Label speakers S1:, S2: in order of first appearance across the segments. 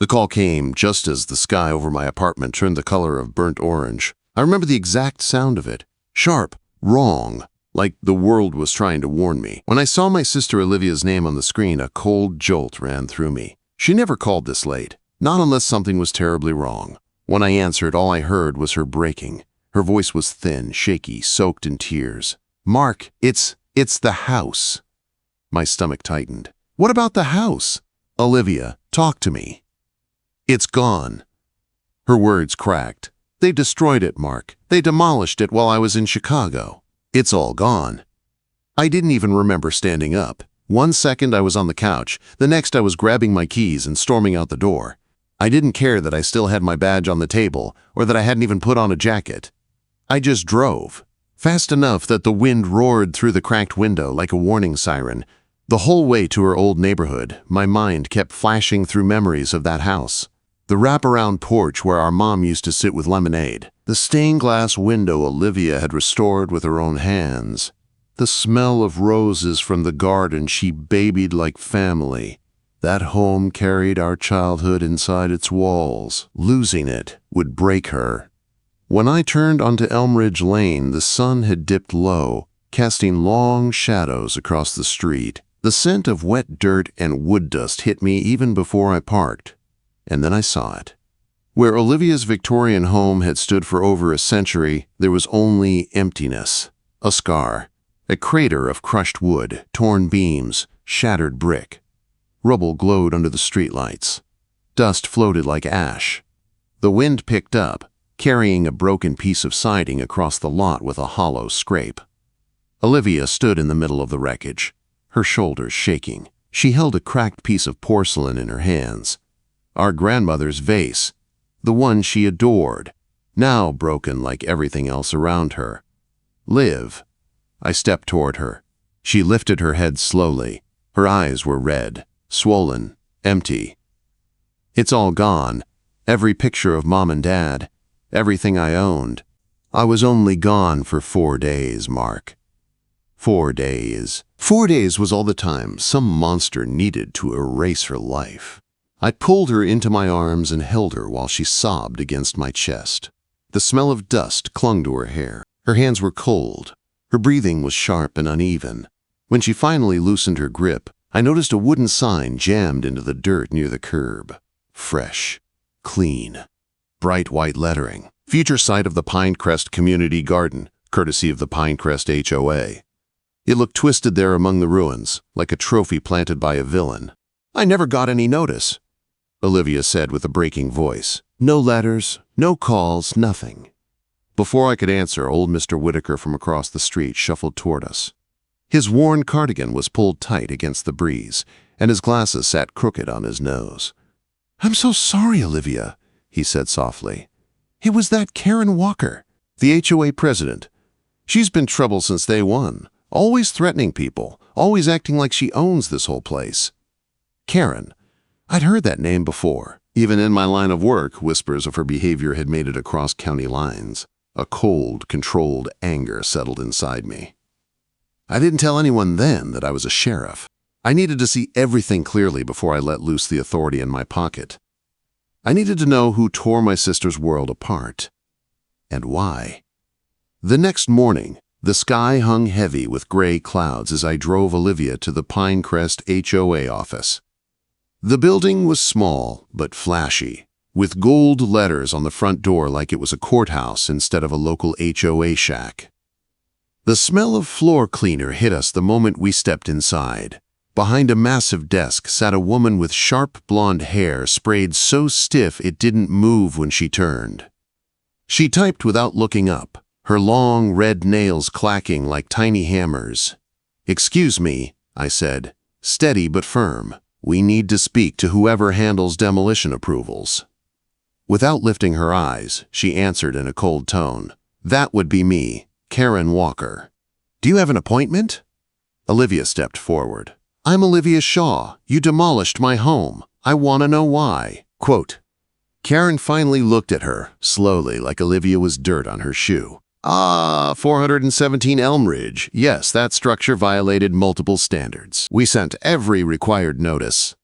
S1: The call came just as the sky over my apartment turned the color of burnt orange. I remember the exact sound of it. Sharp, wrong, like the world was trying to warn me. When I saw my sister Olivia's name on the screen, a cold jolt ran through me. She never called this late, not unless something was terribly wrong. When I answered, all I heard was her breaking. Her voice was thin, shaky, soaked in tears. "Mark, it's the house." My stomach tightened. "What about the house?" "Olivia, talk to me." "It's gone." Her words cracked. "They destroyed it, Mark. They demolished it while I was in Chicago. It's all gone." I didn't even remember standing up. One second I was on the couch, the next I was grabbing my keys and storming out the door. I didn't care that I still had my badge on the table or that I hadn't even put on a jacket. I just drove, fast enough that the wind roared through the cracked window like a warning siren. The whole way to her old neighborhood, my mind kept flashing through memories of that house. The wraparound porch where our mom used to sit with lemonade. The stained glass window Olivia had restored with her own hands. The smell of roses from the garden she babied like family. That home carried our childhood inside its walls. Losing it would break her. When I turned onto Elm Ridge Lane, the sun had dipped low, casting long shadows across the street. The scent of wet dirt and wood dust hit me even before I parked. And then I saw it. Where Olivia's Victorian home had stood for over a century, there was only emptiness. A scar. A crater of crushed wood, torn beams, shattered brick. Rubble glowed under the streetlights. Dust floated like ash. The wind picked up, carrying a broken piece of siding across the lot with a hollow scrape. Olivia stood in the middle of the wreckage, her shoulders shaking. She held a cracked piece of porcelain in her hands. Our grandmother's vase, the one she adored, now broken like everything else around her. "Liv." I stepped toward her. She lifted her head slowly. Her eyes were red, swollen, empty. "It's all gone. Every picture of Mom and Dad. Everything I owned. I was only gone for 4 days, Mark. 4 days. 4 days was all the time some monster needed to erase her life." I pulled her into my arms and held her while she sobbed against my chest. The smell of dust clung to her hair. Her hands were cold. Her breathing was sharp and uneven. When she finally loosened her grip, I noticed a wooden sign jammed into the dirt near the curb. Fresh. Clean. Bright white lettering. Future site of the Pinecrest Community Garden, courtesy of the Pinecrest HOA. It looked twisted there among the ruins, like a trophy planted by a villain. "I never got any notice," Olivia said with a breaking voice. "No letters, no calls, nothing." Before I could answer, old Mr. Whitaker from across the street shuffled toward us. His worn cardigan was pulled tight against the breeze, and his glasses sat crooked on his nose. "I'm so sorry, Olivia," he said softly. "It was that Karen Walker, the HOA president. She's been trouble since day one, always threatening people, always acting like she owns this whole place." Karen. I'd heard that name before. Even in my line of work, whispers of her behavior had made it across county lines. A cold, controlled anger settled inside me. I didn't tell anyone then that I was a sheriff. I needed to see everything clearly before I let loose the authority in my pocket. I needed to know who tore my sister's world apart. And why. The next morning, the sky hung heavy with gray clouds as I drove Olivia to the Pinecrest HOA office. The building was small but flashy, with gold letters on the front door like it was a courthouse instead of a local HOA shack. The smell of floor cleaner hit us the moment we stepped inside. Behind a massive desk sat a woman with sharp blonde hair sprayed so stiff it didn't move when she turned. She typed without looking up, her long red nails clacking like tiny hammers. "Excuse me," I said, steady but firm. "We need to speak to whoever handles demolition approvals." Without lifting her eyes, she answered in a cold tone. "That would be me, Karen Walker." "Do you have an appointment?" Olivia stepped forward. "I'm Olivia Shaw. You demolished my home. I want to know why." Quote. Karen finally looked at her, slowly, like Olivia was dirt on her shoe. 417 Elm Ridge. Yes, that structure violated multiple standards. We sent every required notice."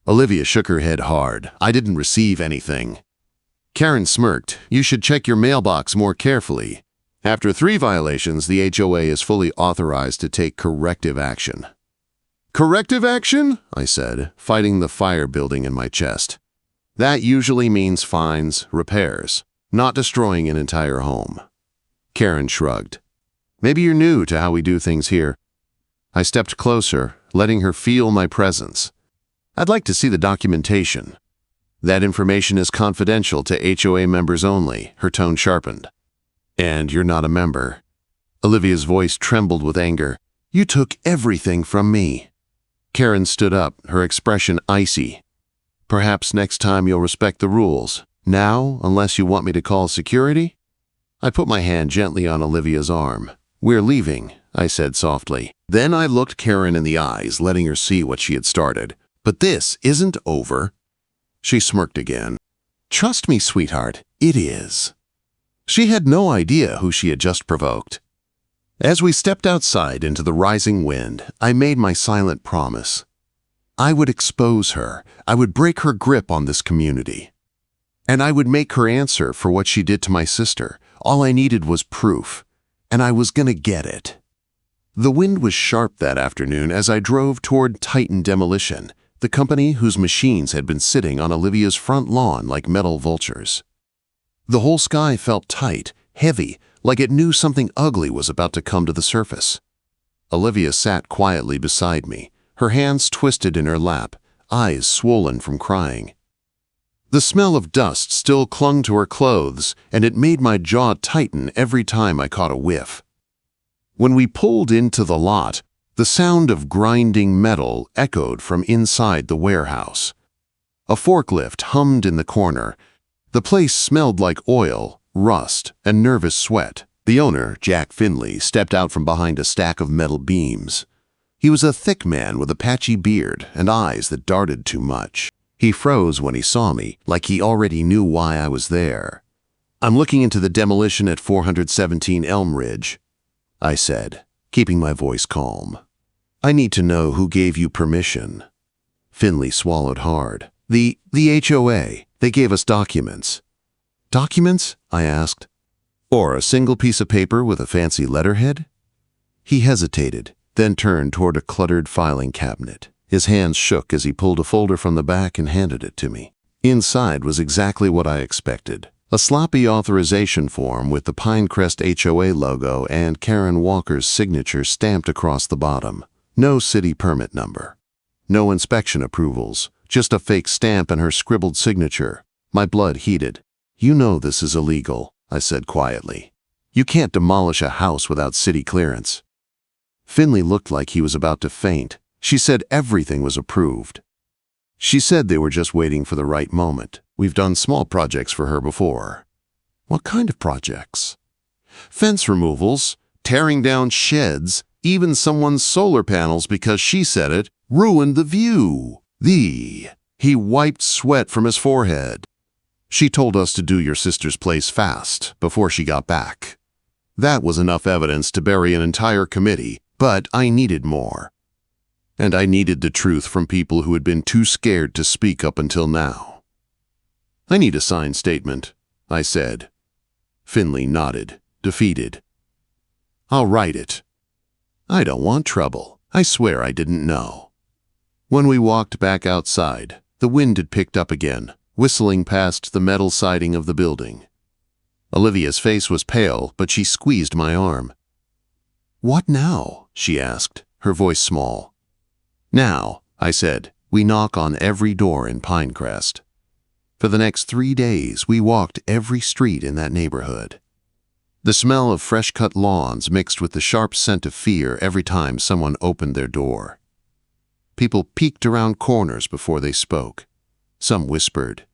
S1: Olivia shook her head hard. I didn't receive anything. Karen smirked. You should check your mailbox more carefully. After 3 violations, the HOA is fully authorized to take corrective action. Corrective action? I said, fighting the fire building in my chest. That usually means fines, repairs, not destroying an entire home. Karen shrugged. Maybe you're new to how we do things here. I stepped closer, letting her feel my presence. I'd like to see the documentation. That information is confidential to HOA members only, her tone sharpened. And you're not a member. Olivia's voice trembled with anger. You took everything from me. Karen stood up, her expression icy. Perhaps next time you'll respect the rules. Now, unless you want me to call security? I put my hand gently on Olivia's arm. We're leaving, I said softly. Then I looked Karen in the eyes, letting her see what she had started. But this isn't over. She smirked again. Trust me, sweetheart, it is. She had no idea who she had just provoked. As we stepped outside into the rising wind, I made my silent promise. I would expose her. I would break her grip on this community. And I would make her answer for what she did to my sister. All I needed was proof, and I was gonna get it. The wind was sharp that afternoon as I drove toward Titan Demolition, the company whose machines had been sitting on Olivia's front lawn like metal vultures. The whole sky felt tight, heavy, like it knew something ugly was about to come to the surface. Olivia sat quietly beside me, her hands twisted in her lap, eyes swollen from crying. The smell of dust still clung to her clothes, and it made my jaw tighten every time I caught a whiff. When we pulled into the lot, the sound of grinding metal echoed from inside the warehouse. A forklift hummed in the corner. The place smelled like oil, rust, and nervous sweat. The owner, Jack Finley, stepped out from behind a stack of metal beams. He was a thick man with a patchy beard and eyes that darted too much. He froze when he saw me, like he already knew why I was there. I'm looking into the demolition at 417 Elm Ridge, I said, keeping my voice calm. I need to know who gave you permission. Finley swallowed hard. The HOA. They gave us documents. Documents? I asked. Or a single piece of paper with a fancy letterhead? He hesitated, then turned toward a cluttered filing cabinet. His hands shook as he pulled a folder from the back and handed it to me. Inside was exactly what I expected. A sloppy authorization form with the Pinecrest HOA logo and Karen Walker's signature stamped across the bottom. No city permit number. No inspection approvals. Just a fake stamp and her scribbled signature. My blood heated. You know this is illegal, I said quietly. You can't demolish a house without city clearance. Finley looked like he was about to faint. She said everything was approved. She said they were just waiting for the right moment. We've done small projects for her before. What kind of projects? Fence removals, tearing down sheds, even someone's solar panels because she said it, ruined the view. He wiped sweat from his forehead. She told us to do your sister's place fast, before she got back. That was enough evidence to bury an entire committee, but I needed more. And I needed the truth from people who had been too scared to speak up until now. I need a signed statement, I said. Finley nodded, defeated. I'll write it. I don't want trouble. I swear I didn't know. When we walked back outside, the wind had picked up again, whistling past the metal siding of the building. Olivia's face was pale, but she squeezed my arm. What now? She asked, her voice small. Now, I said, we knock on every door in Pinecrest. For the next 3 days, we walked every street in that neighborhood. The smell of fresh-cut lawns mixed with the sharp scent of fear every time someone opened their door. People peeked around corners before they spoke. Some whispered.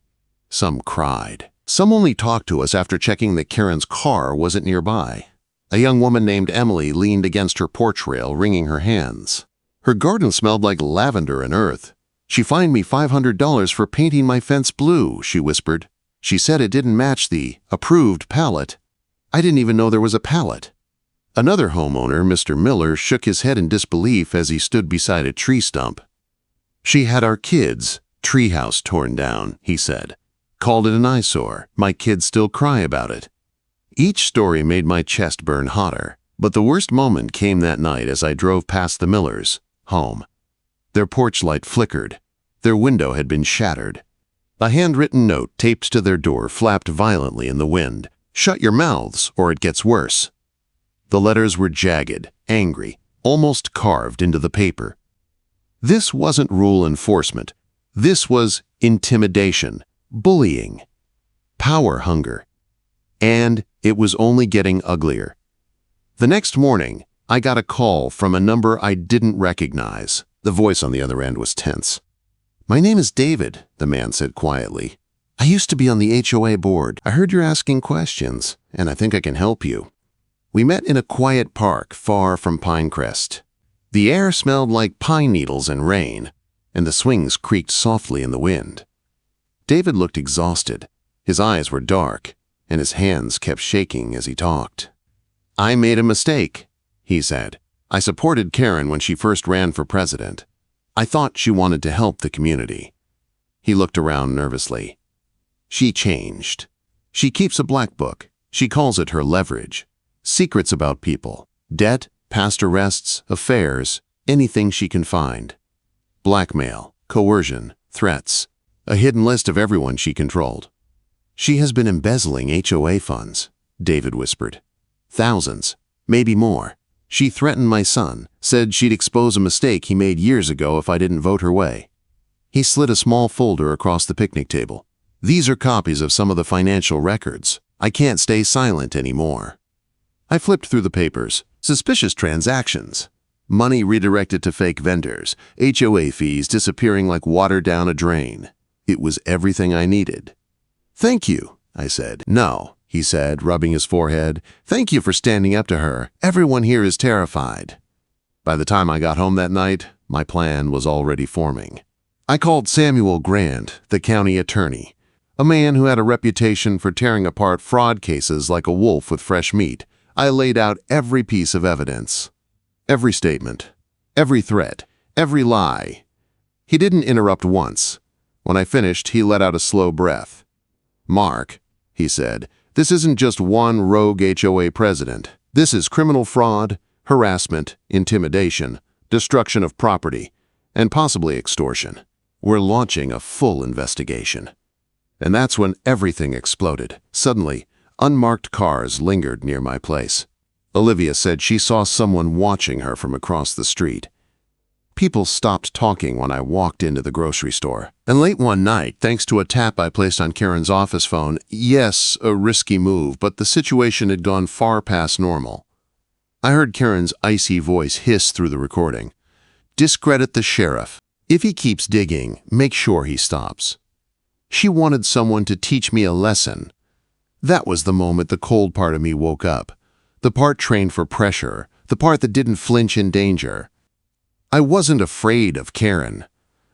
S1: Some cried. Some only talked to us after checking that Karen's car wasn't nearby. A young woman named Emily leaned against her porch rail, wringing her hands. Her garden smelled like lavender and earth. She fined me $500 for painting my fence blue, she whispered. She said it didn't match the approved palette. I didn't even know there was a palette. Another homeowner, Mr. Miller, shook his head in disbelief as he stood beside a tree stump. She had our kids, Treehouse torn down, he said. Called it an eyesore. My kids still cry about it. Each story made my chest burn hotter, but the worst moment came that night as I drove past the Millers' home. Their porch light flickered. Their window had been shattered. A handwritten note taped to their door flapped violently in the wind. "Shut your mouths, or it gets worse." The letters were jagged, angry, almost carved into the paper. This wasn't rule enforcement. This was intimidation, bullying, power hunger. And it was only getting uglier. The next morning, I got a call from a number I didn't recognize. The voice on the other end was tense. "My name is David," the man said quietly. "I used to be on the HOA board. I heard you're asking questions, and I think I can help you." We met in a quiet park far from Pinecrest. The air smelled like pine needles and rain, and the swings creaked softly in the wind. David looked exhausted. His eyes were dark, and his hands kept shaking as he talked. "I made a mistake," he said. "I supported Karen when she first ran for president. I thought she wanted to help the community." He looked around nervously. "She changed. She keeps a black book. She calls it her leverage. Secrets about people, debt, past arrests, affairs, anything she can find. Blackmail, coercion, threats, a hidden list of everyone she controlled. She has been embezzling HOA funds," David whispered. "Thousands, maybe more. She threatened my son, said she'd expose a mistake he made years ago if I didn't vote her way." He slid a small folder across the picnic table. "These are copies of some of the financial records. I can't stay silent anymore." I flipped through the papers. Suspicious transactions. Money redirected to fake vendors. HOA fees disappearing like water down a drain. It was everything I needed. "Thank you," I said. "No," he said, rubbing his forehead. "Thank you for standing up to her. Everyone here is terrified." By the time I got home that night, my plan was already forming. I called Samuel Grant, the county attorney, a man who had a reputation for tearing apart fraud cases like a wolf with fresh meat. I laid out every piece of evidence, every statement, every threat, every lie. He didn't interrupt once. When I finished, he let out a slow breath. "Mark," he said, "this isn't just one rogue HOA president. This is criminal fraud, harassment, intimidation, destruction of property, and possibly extortion. We're launching a full investigation." And that's when everything exploded. Suddenly, unmarked cars lingered near my place. Olivia said she saw someone watching her from across the street. People stopped talking when I walked into the grocery store. And late one night, thanks to a tap I placed on Karen's office phone, yes, a risky move, but the situation had gone far past normal. I heard Karen's icy voice hiss through the recording. "Discredit the sheriff. If he keeps digging, make sure he stops." She wanted someone to teach me a lesson. That was the moment the cold part of me woke up. The part trained for pressure, the part that didn't flinch in danger. I wasn't afraid of Karen.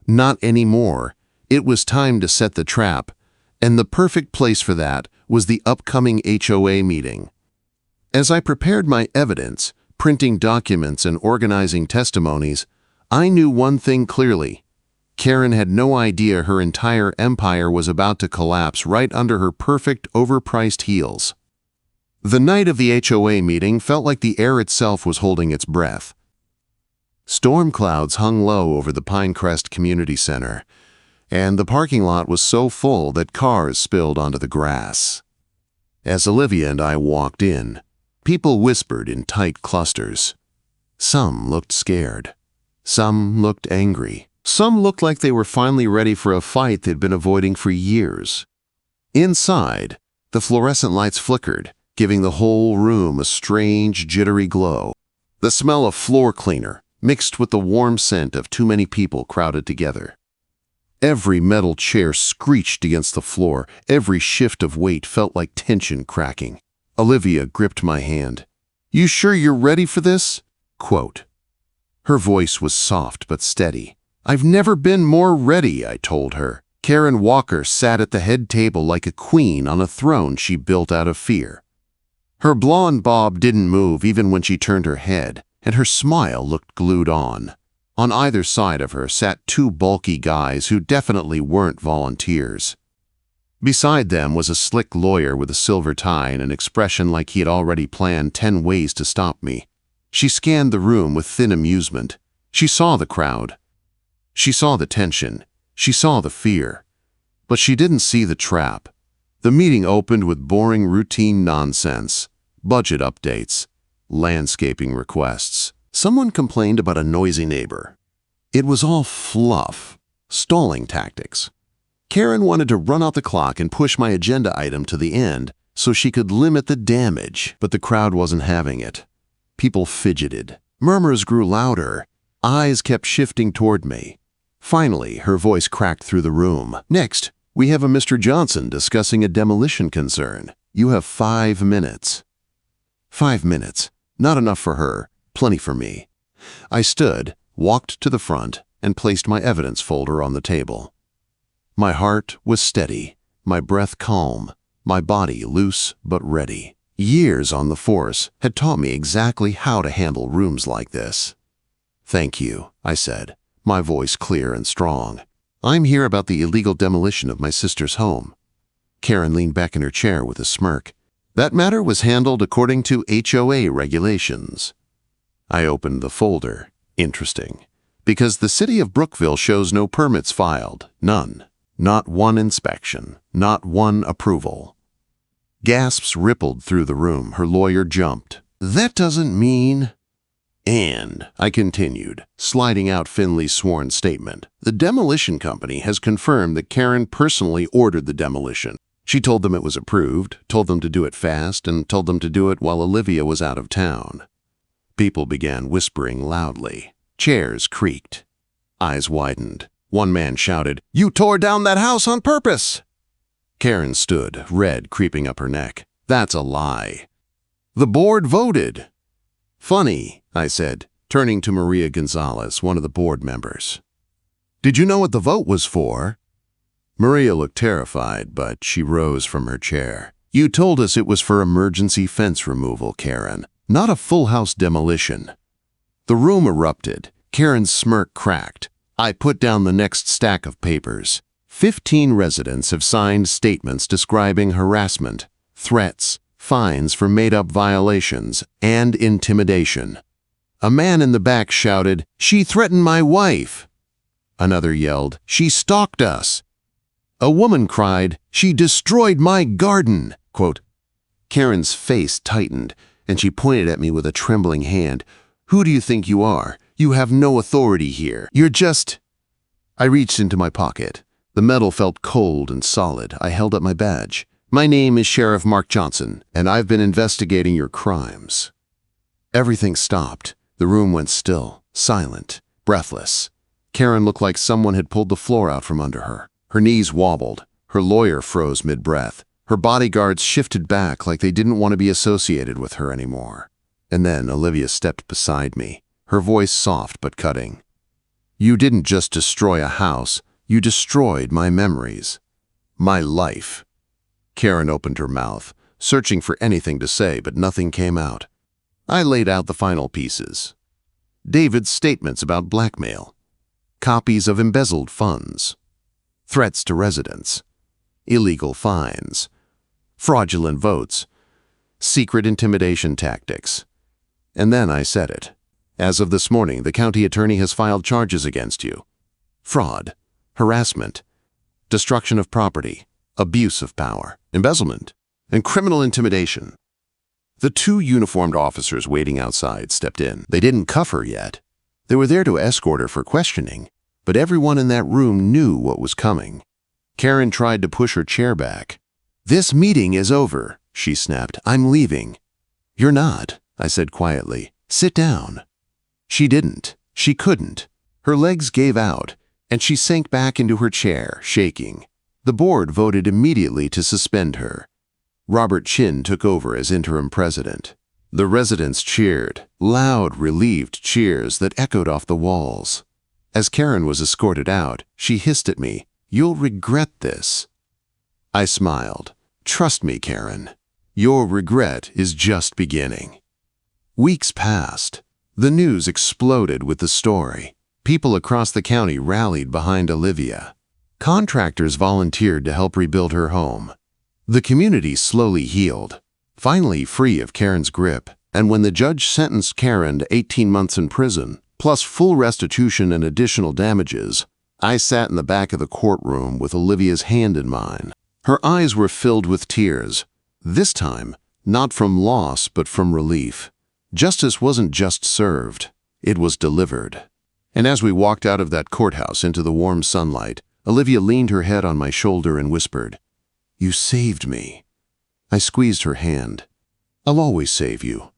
S1: Not anymore. It was time to set the trap, and the perfect place for that was the upcoming HOA meeting. As I prepared my evidence, printing documents and organizing testimonies, I knew one thing clearly. Karen had no idea her entire empire was about to collapse right under her perfect, overpriced heels. The night of the HOA meeting felt like the air itself was holding its breath. Storm clouds hung low over the Pinecrest Community Center, and the parking lot was so full that cars spilled onto the grass. As Olivia and I walked in, people whispered in tight clusters. Some looked scared. Some looked angry. Some looked like they were finally ready for a fight they'd been avoiding for years. Inside, the fluorescent lights flickered, giving the whole room a strange, jittery glow. The smell of floor cleaner mixed with the warm scent of too many people crowded together. Every metal chair screeched against the floor. Every shift of weight felt like tension cracking. Olivia gripped my hand. "You sure you're ready for this?" Quote. Her voice was soft but steady. "I've never been more ready," I told her. Karen Walker sat at the head table like a queen on a throne she built out of fear. Her blonde bob didn't move even when she turned her head, and her smile looked glued on. On either side of her sat two bulky guys who definitely weren't volunteers. Beside them was a slick lawyer with a silver tie and an expression like he had already planned 10 ways to stop me. She scanned the room with thin amusement. She saw the crowd. She saw the tension. She saw the fear. But she didn't see the trap. The meeting opened with boring routine nonsense, budget updates, landscaping requests. Someone complained about a noisy neighbor. It was all fluff, stalling tactics. Karen wanted to run out the clock and push my agenda item to the end so she could limit the damage, but the crowd wasn't having it. People fidgeted. Murmurs grew louder. Eyes kept shifting toward me. Finally, her voice cracked through the room. "Next, we have a Mr. Johnson discussing a demolition concern. You have 5 minutes." 5 minutes. Not enough for her, plenty for me. I stood, walked to the front, and placed my evidence folder on the table. My heart was steady, my breath calm, my body loose but ready. Years on the force had taught me exactly how to handle rooms like this. "Thank you," I said, my voice clear and strong. "I'm here about the illegal demolition of my sister's home." Karen leaned back in her chair with a smirk. "That matter was handled according to HOA regulations." I opened the folder. Interesting. Because the city of Brookville shows no permits filed. None. Not one inspection. Not one approval. Gasps rippled through the room. Her lawyer jumped. "That doesn't mean—" "And," I continued, sliding out Finley's sworn statement, "the demolition company has confirmed that Karen personally ordered the demolition. She told them it was approved, told them to do it fast, and told them to do it while Olivia was out of town." People began whispering loudly. Chairs creaked. Eyes widened. One man shouted, "You tore down that house on purpose!" Karen stood, red creeping up her neck. "That's a lie. The board voted." "Funny," I said, turning to Maria Gonzalez, one of the board members. "Did you know what the vote was for?" Maria looked terrified, but she rose from her chair. "You told us it was for emergency fence removal, Karen, not a full house demolition." The room erupted. Karen's smirk cracked. I put down the next stack of papers. 15 residents have signed statements describing harassment, threats, fines for made-up violations, and intimidation. A man in the back shouted, "She threatened my wife." Another yelled, "She stalked us." A woman cried, "She destroyed my garden." Quote, Karen's face tightened, and she pointed at me with a trembling hand. "Who do you think you are? You have no authority here. You're just—" I reached into my pocket. The metal felt cold and solid. I held up my badge. "My name is Sheriff Mark Johnson, and I've been investigating your crimes." Everything stopped. The room went still, silent, breathless. Karen looked like someone had pulled the floor out from under her. Her knees wobbled. Her lawyer froze mid-breath. Her bodyguards shifted back like they didn't want to be associated with her anymore. And then Olivia stepped beside me, her voice soft but cutting. "You didn't just destroy a house, you destroyed my memories. My life." Karen opened her mouth, searching for anything to say, but nothing came out. I laid out the final pieces. David's statements about blackmail, copies of embezzled funds, threats to residents, illegal fines, fraudulent votes, secret intimidation tactics. And then I said it. "As of this morning, the county attorney has filed charges against you. Fraud, harassment, destruction of property, abuse of power, embezzlement, and criminal intimidation." The 2 uniformed officers waiting outside stepped in. They didn't cuff her yet. They were there to escort her for questioning, but everyone in that room knew what was coming. Karen tried to push her chair back. "This meeting is over," she snapped. "I'm leaving." "You're not," I said quietly. "Sit down." She didn't. She couldn't. Her legs gave out, and she sank back into her chair, shaking. The board voted immediately to suspend her. Robert Chin took over as interim president. The residents cheered, loud, relieved cheers that echoed off the walls. As Karen was escorted out, she hissed at me, "You'll regret this." I smiled. "Trust me, Karen. Your regret is just beginning." Weeks passed. The news exploded with the story. People across the county rallied behind Olivia. Contractors volunteered to help rebuild her home. The community slowly healed, finally free of Karen's grip. And when the judge sentenced Karen to 18 months in prison, plus full restitution and additional damages, I sat in the back of the courtroom with Olivia's hand in mine. Her eyes were filled with tears, this time not from loss but from relief. Justice wasn't just served, it was delivered. And as we walked out of that courthouse into the warm sunlight, Olivia leaned her head on my shoulder and whispered, "You saved me." I squeezed her hand. "I'll always save you."